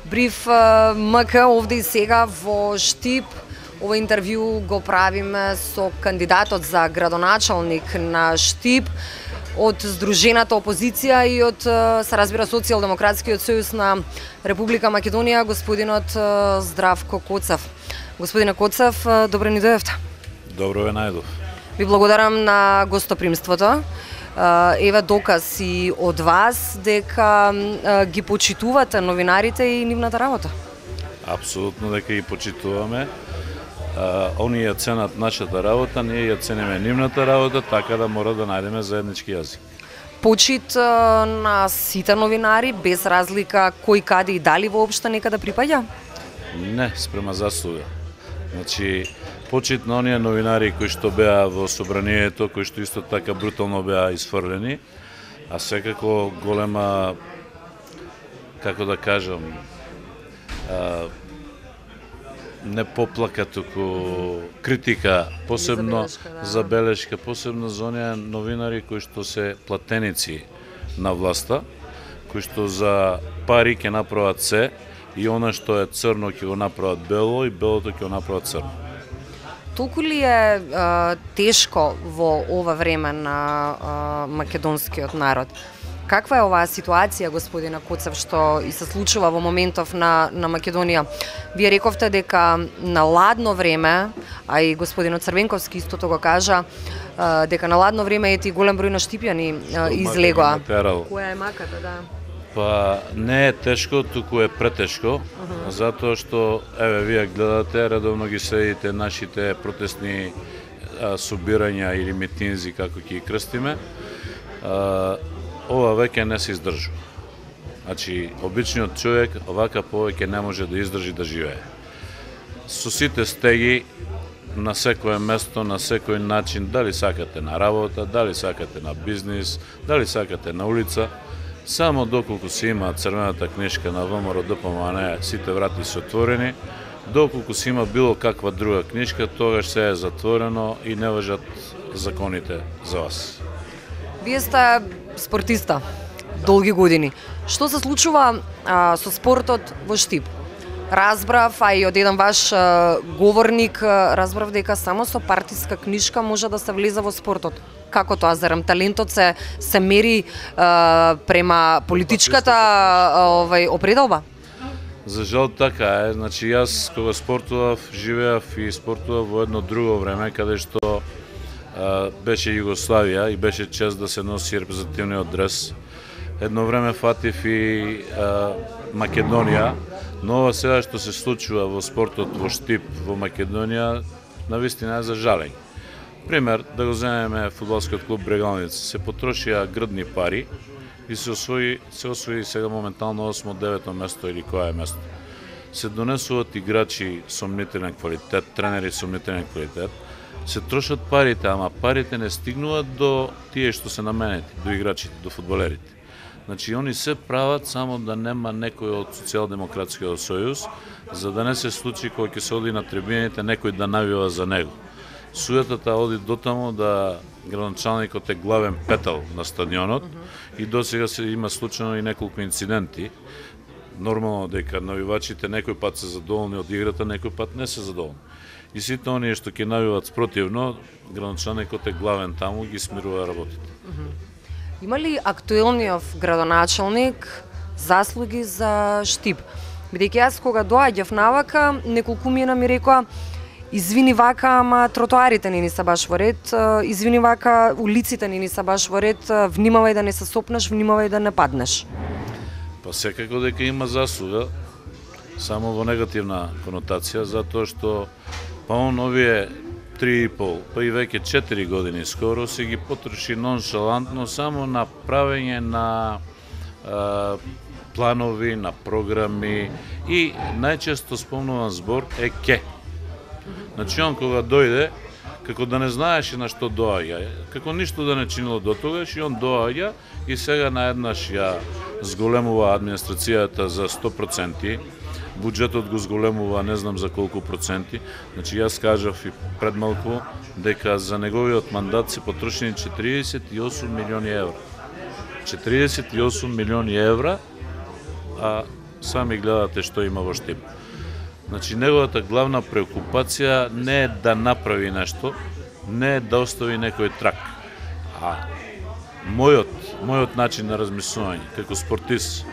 Бриф МК овде и сега во Штип. Ова интервју го правиме со кандидатот за градоначалник на Штип од Здружената опозиција и од, се разбира, Социјалдемократскиот сојуз на Република Македонија, господинот Здравко Коцев. Господине Коцев, добро ни дојдовте. Добро ве најдов. Ви благодарам на гостопримството. Еве доказ и од вас дека ги почитувате новинарите и нивната работа. Апсолутно дека ги почитуваме. Оние ја ценат нашата работа, ние ја цениме нивната работа, така да мора да најдеме заеднички јазик. Почит на сите новинари, без разлика кој каде и дали воопшто некаде припаѓа? Не, спрема заслуга. Значи, почит на оние новинари кои што беа во собранието, кои што исто така брутално беа изфрлени, а секако голема, како да кажам, не поплака, туку критика, посебно забелешка, посебно за оние новинари кои што се платеници на власта, кои што за пари ќе направат се и она што е црно ќе го направат бело и белото ќе го направат црно. Толку ли е тешко во ова време на македонскиот народ? Каква е оваа ситуација, господине Коцев, што и се случува во моментов на Македонија? Вие рековте дека на ладно време, а и господинот Црвенковски истото го кажа, дека на ладно време ети голем број на штипјани излегоа. Која е маката, да? Па не е тешко, туку е претешко, затоа што, еве, вие гледате, редовно ги следите нашите протестни собирања или митинзи, како ќе ги крстиме. Ова веќе не се издржува. Значи, обичниот човек овака повеќе не може да издржи да живее. Со сите стеги, на секое место, на секој начин, дали сакате на работа, дали сакате на бизнис, дали сакате на улица, само доколку се има црвената книжка на ВМРО ДПМН, сите врати се отворени, доколку се има било каква друга книжка, тогаш се е затворено и не важат законите за вас. Вие сте спортиста долги години. Што се случува со спортот во Штип? Разбрав, а и од еден ваш говорник, разбрав дека само со партиска книжка може да се влезе во спортот. Како тоа, зарем талентот се мери према политичката определба? За жал така е. Значи, јас кога спортував, живеав и спортував во едно друго време, каде што беше Југославија и беше чест да се носи репрезентативниот дрес. Едно време фатив и Македонија, но ова сега што се случува во спортот во Штип во Македонија, навистина е за жалење. Пример, да го земеме фудбалскиот клуб Брегалница, се потрошија грдни пари и се освои сега моментално 8-9 место или која е место. Се донесуваат играчи со мнителен квалитет, тренери со мнителен квалитет, се трошат парите, ама парите не стигнуваат до тие што се наменети, до играчите, до фудбалерите. Значи, они се прават само да нема некој од Социјалдемократскиот сојуз, за да не се случи кога ќе се оди на трибините некој да навива за него. Суетата оди дотаму да градоначалникот е главен петал на стадионот и досега се има случајно и неколку инциденти. Нормално дека навивачите некој пат се задоволни од играта, некој пат не се задоволни. И сите оние што ќе навиват спротивно, градоначалникот е главен таму, ги смирува работите. Има ли актуелниот градоначалник заслуги за Штип? Бидејќи јас кога доаѓав навака, неколку мина ми рекоа: извини вака, ама тротоарите не ни се баш во ред, извини вака, улиците не ни се баш во ред, внимавај да не се сопнеш, внимавај да не паднеш. Па секако дека има заслуга, само во негативна конотација, затоа што овие 3,5, па и веќе 4 години скоро се ги потроши ноншалантно само на правење на планови, на програми и најчесто спомнуван збор е ке. Значи, он кога дојде, како да не знаеше на што доаѓа, како ништо да не чинило до тогаш, и он доаѓа и сега наеднаш ја зголемува администрацијата за 100%, буџетот го зголемува не знам за колку проценти. Значи, јас кажав и пред малку дека за неговиот мандат се потрошени 48 милиони евра. 48 милиони евра, а сами гледате што има во Штип. Значи, неговата главна преокупација не е да направи нешто, не е да остави некој трак. А мојот начин на размислување како спортист,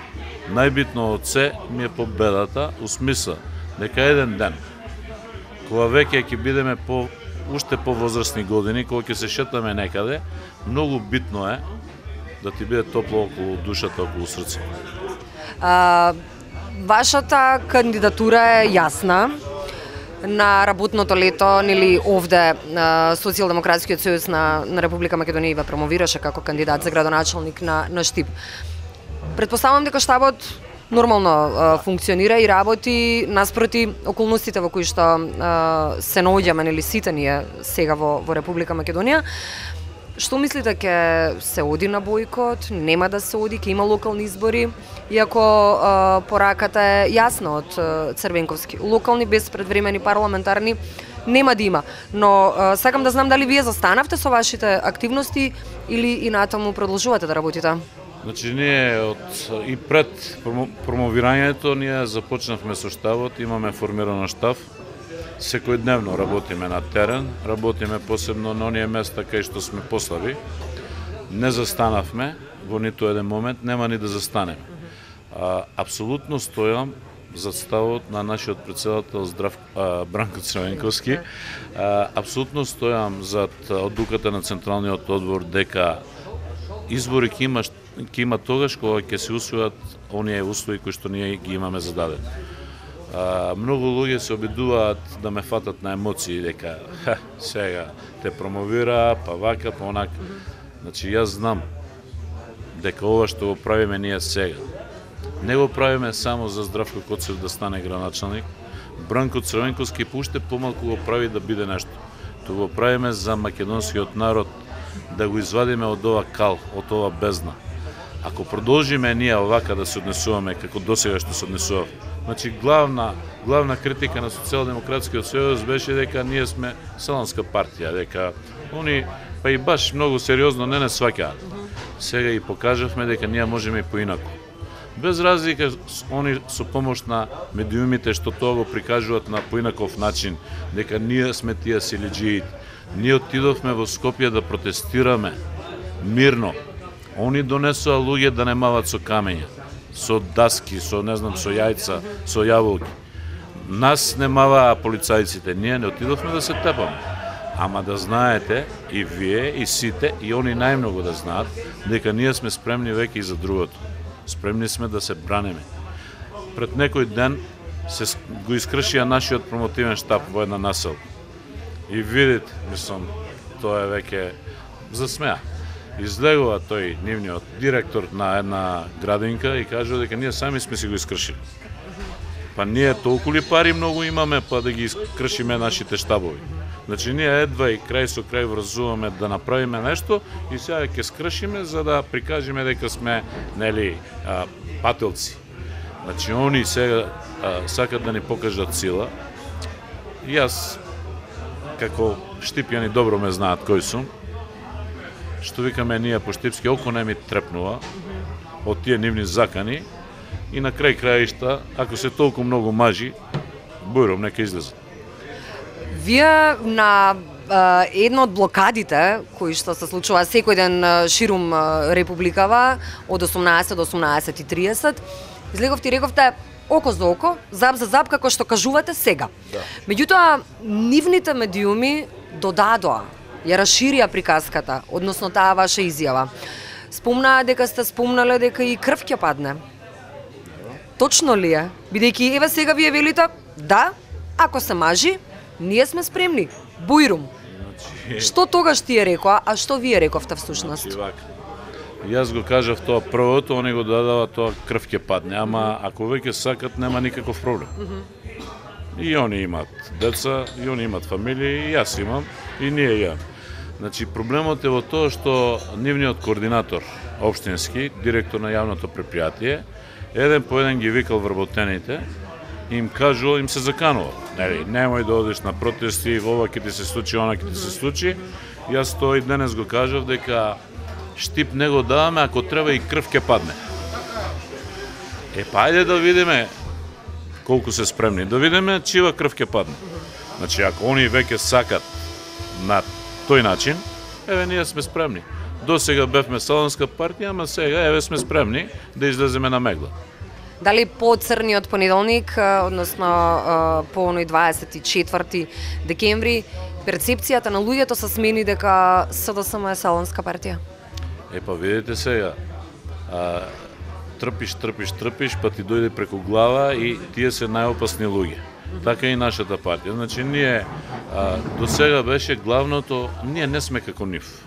најбитно од се ми е победата, у смисла дека еден ден, кога веќе ќе бидеме уште повозрастни години, кога ќе се шетаме некаде, многу битно е да ти биде топло околу душата, околу срцето. Вашата кандидатура е јасна. На работното лето, нели овде Социјалдемократскиот сојуз на Република Македонија ве промовираше како кандидат за градоначалник на Штип. Предпоставам дека штабот нормално функционира и работи наспроти околностите во кои што се наоѓаме, нели сите ние сега во Република Македонија. Што мислите, ќе се оди на бојкот, нема да се оди, ќе има локални избори, иако пораката е јасна од Црвенковски. Локални без предвремени парламентарни нема да има, но сакам да знам дали вие застанавте со вашите активности или и натаму продолжувате да работите? Значи, ние и пред промовирањето ние започнавме со штабот, имаме формирано штаб. Секојдневно работиме на терен, работиме посебно на оние места кај што сме послаби. Не застанавме во ниту еден момент, нема ни да застанеме. Апсолутно стојам за ставот на нашиот председател Бранко Црвенковски. Апсолутно стојам за одлуката на Централниот одбор дека избори ќе има тогаш кога ќе се усвојат оние услови кои што ние ги имаме зададени. Многу луѓе се обидуваат да ме фатат на емоции, дека сега те промовира, па вака, па онака. Значи, јас знам дека ова што го правиме ние сега, не го правиме само за Здравко Коцев да стане градоначалник, Бранко Црвенковски уште помалку го прави да биде нешто. Тоа го правиме за македонскиот народ, да го извадиме од ова кал, од ова бездна. Ако продолжиме ние овака да се однесуваме како досега што се однесував, значи главна критика на Социјалдемократскиот сојуз беше дека ние сме салонска партија, дека они па и баш многу сериозно не сваќаат. Сега и покажавме дека ние можеме и поинаку. Без разлика они со помош на медиумите што тоа го прикажуваат на поинаков начин, дека ние сме тие силиџиите. Ние отидовме во Скопје да протестираме мирно. Они донесоа луѓе да немават со камења, со даски, со не знам, со јајца, со јаболки. Нас немаваа полицајците, ние не отидовме да се тепаме. Ама да знаете и вие, и сите, и они најмногу да знаат, дека ние сме спремни веќе и за другото. Спремни сме да се браниме. Пред некој ден го искршија нашиот промотивен штаб во една населба. И видите, мислам, тоа е веќе засмеа. Излегува тој нивниот директор на една градинка и кажува дека ние сами сме си го искршили. Па ние толку ли пари многу имаме па да ги искршиме нашите штабови? Значи ние едва и крај со крај врзуваме да направиме нешто и сега ќе скршиме за да прикажеме дека сме, нели, пателци. Значи они сега сакат да ни покажат сила. Јас како штипјани добро ме знаат кој сум. Што викаме ние по штипски, око не ми трепнува од тие нивни закани и на крај краишта, ако се толку многу мажи, бујром нека излезат. Вие на една од блокадите кои што се случува секој ден ширум Републикава од 18 до 18:30, излеговте и рековте око за око, зап за зап, како што кажувате сега. Да. Меѓутоа, нивните медиуми додадоа, ја расширија приказката, односно таа ваша изјава. Спомнаа дека сте спомнале дека и крв ќе падне. Точно ли е? Бидејќи еве сега вие велите, да, ако се мажи, ние сме спремни. Бујрум. Што тогаш ти е рекоа, а што вие рековте всушност? Јас го кажав тоа првото, они го дадава тоа крв ќе падне, ама ако веќе сакат нема никаков проблем. И они имаат деца, и они имаат фамилии, и јас имам, и ние имам. Значи проблемот е во тоа што нивниот координатор општински, директор на јавното предпријатие, еден по еден ги викал вработените, им кажува, им се заканува. Нели, немој да одиш на протести, ова ќе ти се случи, она ќе ти се случи. Јас тоа и денес го кажав дека Штип не го даваме, ако треба и крв ќе падне. Па ајде да видиме колку се спремни, да видиме чива крв ќе падне. Значи, ако они веќе сакат на тој начин, еве ние сме спремни. До сега бевме салонска партија, ама сега еве сме спремни да излеземе на мегла. Дали по црниот понеделник, односно по оној 24 декември, перцепцијата на луѓето се смени дека СДСМ е салонска партија? Па видите сега, трпиш, па ти дојде преку глава и тие се најопасни луѓе. Така и нашата партија. Значи, ние до сега беше главното, ние не сме како нив.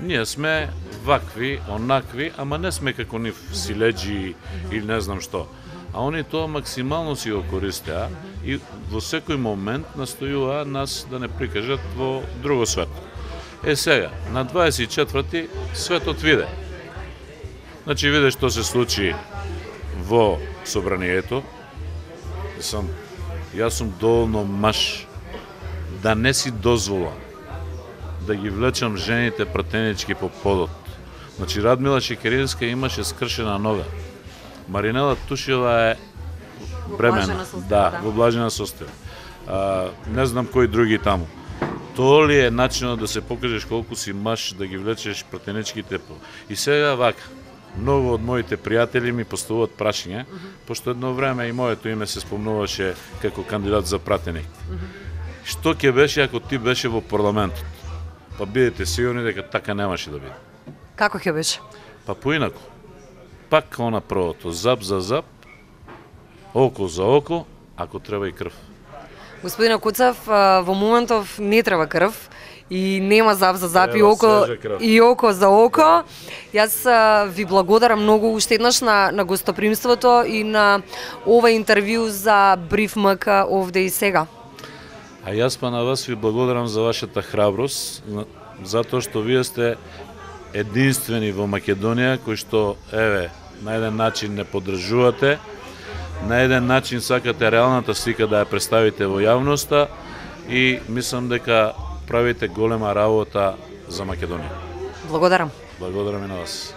Ние сме вакви, онакви, ама не сме како нив силеджи или не знам што. А они тоа максимално си го користеа и во секој момент настојуваа нас да не прикажат во друго свет. Сега, на 24-ти светот виде. Значи, виде што се случи во собранието. Јас сум доволно маж да не си дозволам да ги влечам жените пратенички по подот. Значи, Радмила Шекеринска имаше скршена нога. Маринела Тушева е бремена. Да, во блажена состојба. Не знам кои други таму. Тоа ли е начинот да се покажеш колку си маж, да ги влечеш пратеничките по... И сега вака, многу од моите пријатели ми поставуваат прашања, пошто едно време и моето име се спомнуваше како кандидат за пратеник. Што ќе беше ако ти беше во парламентот? Па бидете сигурни дека така немаше да биде. Како ќе беше? Па поинаку. Пак она првото, зап за зап, око за око, ако треба и крв. Господине Куцев, во моментов не треба крв и нема зап за зап и око за око. Јас ви благодарам многу уште еднаш на гостопримството и на ова интервју за Бриф МК овде и сега. А јас па на вас ви благодарам за вашата храброст, затоа што вие сте единствени во Македонија кои што, еве, на еден начин не поддржувате, на еден начин сакате реалната слика да ја представите во јавноста и мислам дека правите голема работа за Македонија. Благодарам. Благодарам и на вас.